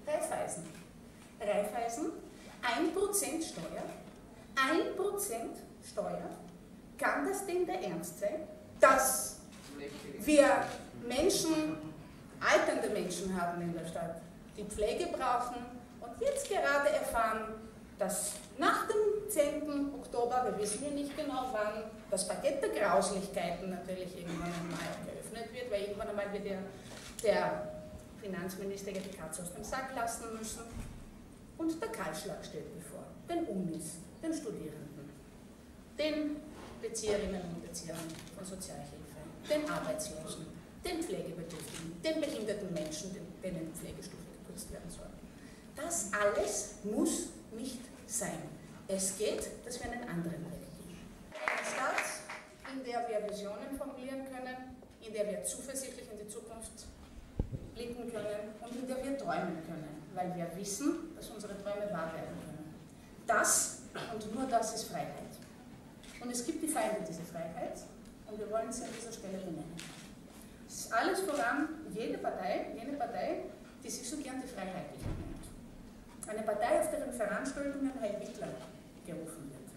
Raiffeisen. Raiffeisen, 1% Steuer, 1% Steuer, kann das denn der Ernst sein, dass wir Menschen, alternde Menschen haben in der Stadt, die Pflege brauchen und jetzt gerade erfahren, dass nach dem 10. Oktober, wir wissen ja nicht genau wann, das Paket der Grauslichkeiten natürlich irgendwann einmal geöffnet wird, weil irgendwann einmal wird der Finanzminister die Katze aus dem Sack lassen müssen. Und der Kahlschlag steht bevor. Den Unis, den Studierenden, den Bezieherinnen und Beziehern von Sozialhilfe, den Arbeitslosen, den Pflegebedürftigen, den behinderten Menschen, denen die Pflegestufe gekürzt werden soll. Das alles muss nicht sein. Es geht, dass wir einen anderen Weg gehen. Eine Stadt, in der wir Visionen formulieren können, in der wir zuversichtlich in die Zukunft blicken können und in der wir träumen können, weil wir wissen, dass unsere Träume wahr werden können. Das und nur das ist Freiheit. Und es gibt die Feinde dieser Freiheit und wir wollen sie an dieser Stelle benennen. Es ist alles voran jene Partei, die sich so gern die Freiheitlichen nennt. Eine Partei, auf deren Veranstaltungen Heil Hitler gerufen wird.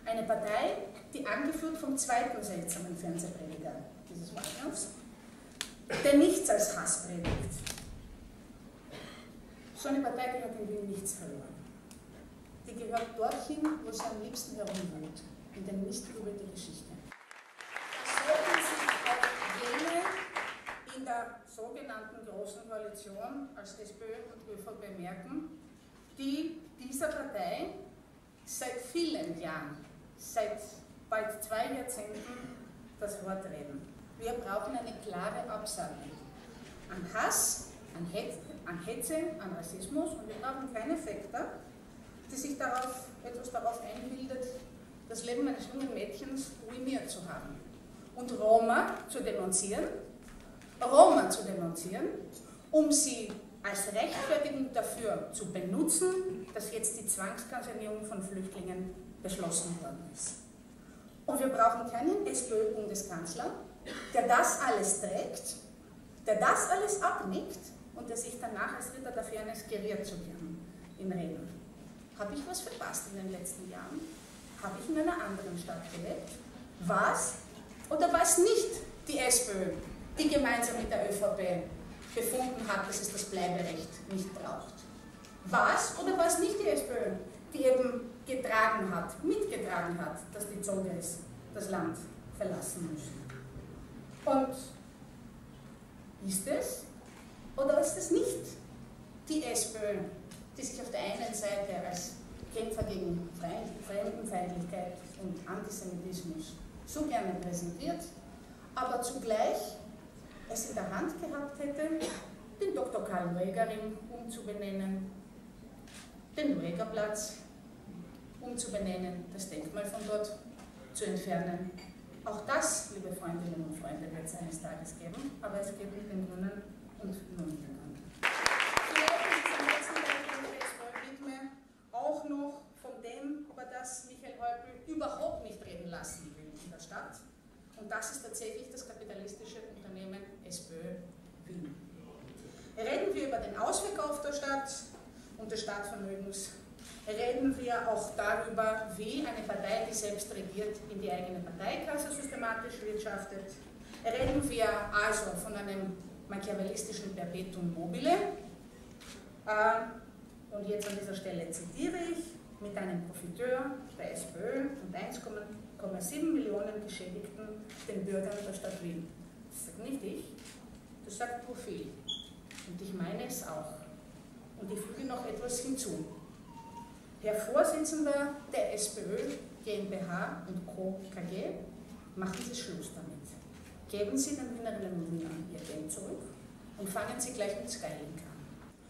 Eine Partei, die angeführt vom zweiten seltsamen Fernsehprediger dieses Wahlkampfs, der nichts als Hass predigt. So eine Partei, die hat in Wien nichts verloren. Die gehört dorthin, wo sie am liebsten herumwohnt, in den Mistgrube der Geschichte. Das sollten sich auch jene in der sogenannten Großen Koalition als SPÖ und ÖVP merken, die dieser Partei seit vielen Jahren, seit bald 2 Jahrzehnten das Wort reden. Wir brauchen eine klare Absage an Hass, an Hetze, an Rassismus und wir brauchen keine Fekter, die sich etwas darauf einbildet, das Leben eines jungen Mädchens ruiniert zu haben. Und Roma zu denunzieren, um sie als Rechtfertigung dafür zu benutzen, dass jetzt die Zwangskasernieung von Flüchtlingen beschlossen worden ist. Und wir brauchen keinen SPÖ-Bundeskanzler, der das alles trägt, der das alles abnickt und der sich danach als Ritter der Fairness geriert zu gern in Reden. Habe ich was verpasst in den letzten Jahren? Habe ich in einer anderen Stadt gelebt? Was oder was nicht die SPÖ, die gemeinsam mit der ÖVP befunden hat, dass es das Bleiberecht nicht braucht? Was oder was nicht die SPÖ, die eben mitgetragen hat, dass die Zolgers das Land verlassen müssen? Und ist es oder ist es nicht die SPÖ, die sich auf der einen Seite als Kämpfer gegen Fremdenfeindlichkeit und Antisemitismus so gerne präsentiert, aber zugleich es in der Hand gehabt hätte, den Dr. Karl Lueger-Ring umzubenennen, den Luegerplatz umzubenennen, das Denkmal von dort zu entfernen. Auch das, liebe Freundinnen und Freunde, wird es eines Tages geben, aber es geht mit den Grünen und nur mit den Grünen. Vielleicht in diesem letzten Teil der SPÖ-Widme auch noch von dem, über das Michael Häupl überhaupt nicht reden lassen will in der Stadt. Und das ist tatsächlich das kapitalistische Unternehmen SPÖ Wien. Reden wir über den Ausverkauf der Stadt und des Staatsvermögens, reden wir auch darüber, wie eine Partei, die selbst regiert, in die eigene Parteikasse systematisch wirtschaftet. Reden wir also von einem machiavellistischen Perpetuum mobile. Und jetzt an dieser Stelle zitiere ich, mit einem Profiteur der SPÖ und 1,7 Millionen Geschädigten den Bürgern der Stadt Wien. Das sagt nicht ich, das sagt Profil. Und ich meine es auch. Und ich füge noch etwas hinzu. Herr Vorsitzender der SPÖ GmbH und Co. KG, machen Sie Schluss damit. Geben Sie den Wienerinnen und Wienern ihr Geld zurück und fangen Sie gleich mit Skylink an.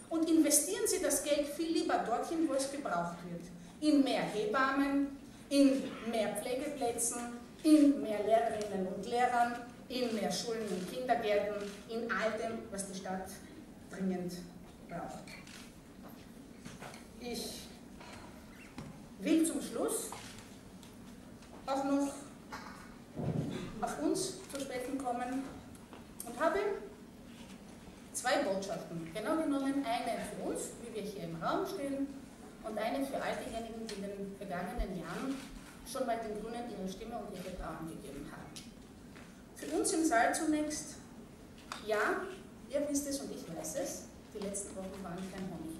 Und investieren Sie das Geld viel lieber dorthin, wo es gebraucht wird. In mehr Hebammen, in mehr Pflegeplätzen, in mehr Lehrerinnen und Lehrern, in mehr Schulen und Kindergärten, in all dem, was die Stadt dringend braucht. Ich will zum Schluss auch noch auf uns zu sprechen kommen und habe 2 Botschaften. Genau genommen eine für uns, wie wir hier im Raum stehen, und eine für all diejenigen, die in den vergangenen Jahren schon mal den Grünen ihre Stimme und ihr Vertrauen gegeben haben. Für uns im Saal zunächst, ja, ihr wisst es und ich weiß es, die letzten Wochen waren kein Honigregen.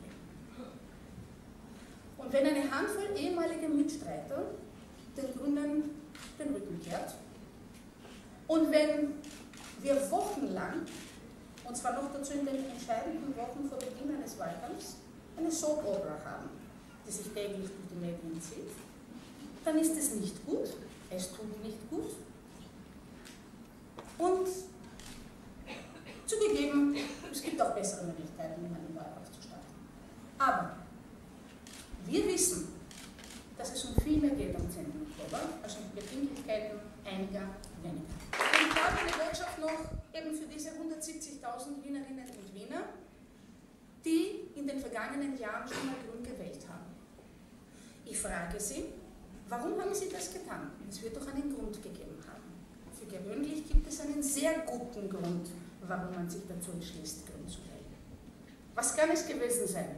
Und wenn eine Handvoll ehemalige Mitstreiter den Grünen den Rücken kehrt und wenn wir wochenlang, und zwar noch dazu in den entscheidenden Wochen vor Beginn eines Wahlkampfs, eine Soap-Opera haben, die sich täglich durch die Medien zieht, dann ist es nicht gut, es tut nicht gut. Und zugegeben, es gibt auch bessere Möglichkeiten, um einen Wahlkampf zu starten. Aber wir wissen, dass es um viel mehr geht am 10. Oktober, als um die Befindlichkeiten einiger weniger. Und ich habe eine Botschaft noch eben für diese 170.000 Wienerinnen und Wiener, die in den vergangenen Jahren schon mal Grün gewählt haben. Ich frage Sie, warum haben Sie das getan? Es wird doch einen Grund gegeben haben. Für gewöhnlich gibt es einen sehr guten Grund, warum man sich dazu entschließt, Grün zu wählen. Was kann es gewesen sein?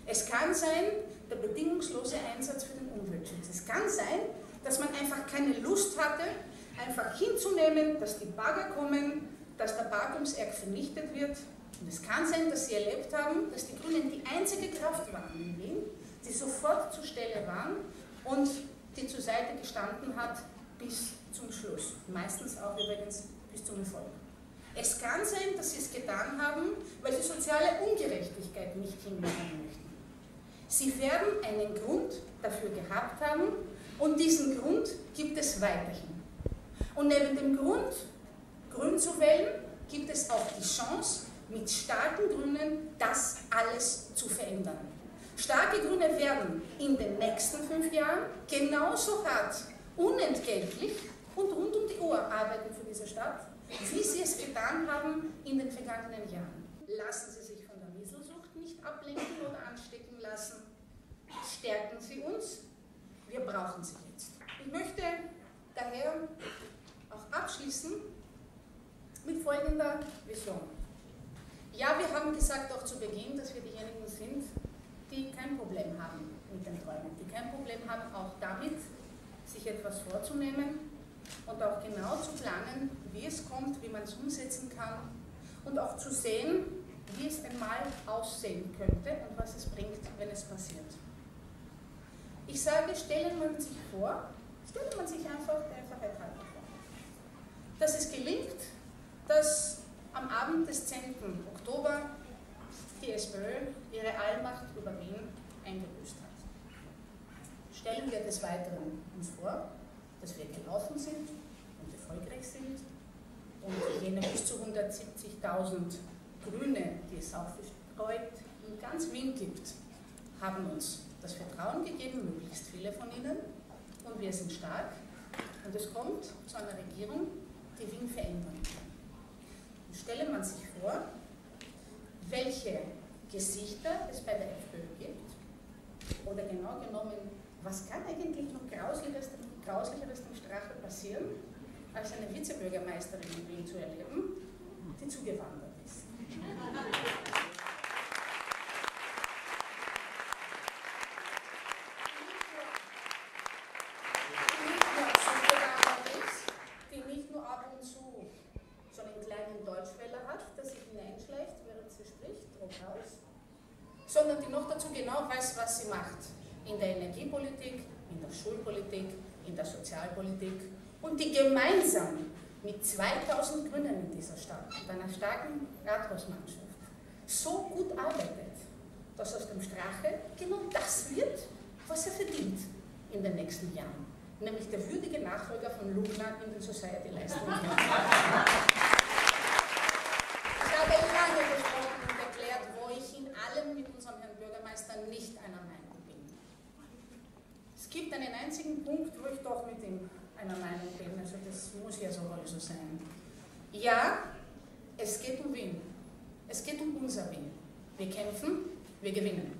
Es kann sein, der bedingungslose Einsatz für den Umweltschutz. Es kann sein, dass man einfach keine Lust hatte, einfach hinzunehmen, dass die Bagger kommen, dass der Barkungserg vernichtet wird. Und es kann sein, dass Sie erlebt haben, dass die Grünen die einzige Kraft waren in Wien, die sofort zur Stelle waren und die zur Seite gestanden hat bis zum Schluss. Meistens auch übrigens bis zum Erfolg. Es kann sein, dass Sie es getan haben, weil Sie soziale Ungerechtigkeit nicht hinnehmen möchten. Sie werden einen Grund dafür gehabt haben und diesen Grund gibt es weiterhin. Und neben dem Grund, Grün zu wählen, gibt es auch die Chance, mit starken Grünen das alles zu verändern. Starke Grüne werden in den nächsten 5 Jahren genauso hart, unentgeltlich und rund um die Uhr arbeiten für diese Stadt, wie sie es getan haben in den vergangenen Jahren. Lassen Sie sich von der Mieselsucht nicht ablenken oder anstecken lassen. Stärken Sie uns. Wir brauchen Sie jetzt. Ich möchte daher auch abschließen mit folgender Vision. Ja, wir haben gesagt auch zu Beginn, dass wir diejenigen sind, die kein Problem haben mit den Träumen, die kein Problem haben auch damit, sich etwas vorzunehmen und auch genau zu planen, wie es kommt, wie man es umsetzen kann und auch zu sehen, wie es einmal aussehen könnte und was es bringt, wenn es passiert. Ich sage, stellen man sich einfach der Einfachheit halber vor, dass es gelingt, dass am Abend des 10. Oktober die SPÖ ihre Allmacht über Wien eingebüßt hat. Stellen wir des Weiteren uns vor, dass wir gelaufen sind und erfolgreich sind und jene bis zu 170.000 Grüne, die es aufgestreut in ganz Wien gibt, haben uns das Vertrauen gegeben, möglichst viele von ihnen, und wir sind stark und es kommt zu einer Regierung, die Wien verändern kann. Und stelle man sich vor, welche Gesichter es bei der FPÖ gibt, oder genau genommen, was kann eigentlich noch Grauslicheres dem Strache passieren, als eine Vizebürgermeisterin in Wien zu erleben, die zugewandert ist. Die nicht nur ab und zu so einen kleinen Deutschfehler hat, der sich hineinschleicht, während sie spricht, raus, sondern die noch dazu genau weiß, was sie macht. In der Energiepolitik, in der Schulpolitik, in der Sozialpolitik und die gemeinsam mit 2000 Grünen in dieser Stadt und einer starken Rathausmannschaft so gut arbeitet, dass aus dem Strache genau das wird, was er verdient in den nächsten Jahren, nämlich der würdige Nachfolger von Lugner in den Society-Leistungen. Ich habe lange gesprochen und erklärt, wo ich in allem mit unserem Herrn Bürgermeister nicht einer Meinung bin. Es gibt einen einzigen Punkt, wo ich doch mit ihm einer Meinung bin, also das muss ja so wohl so sein. Ja, es geht um Wien. Es geht um unser Wien. Wir kämpfen, wir gewinnen.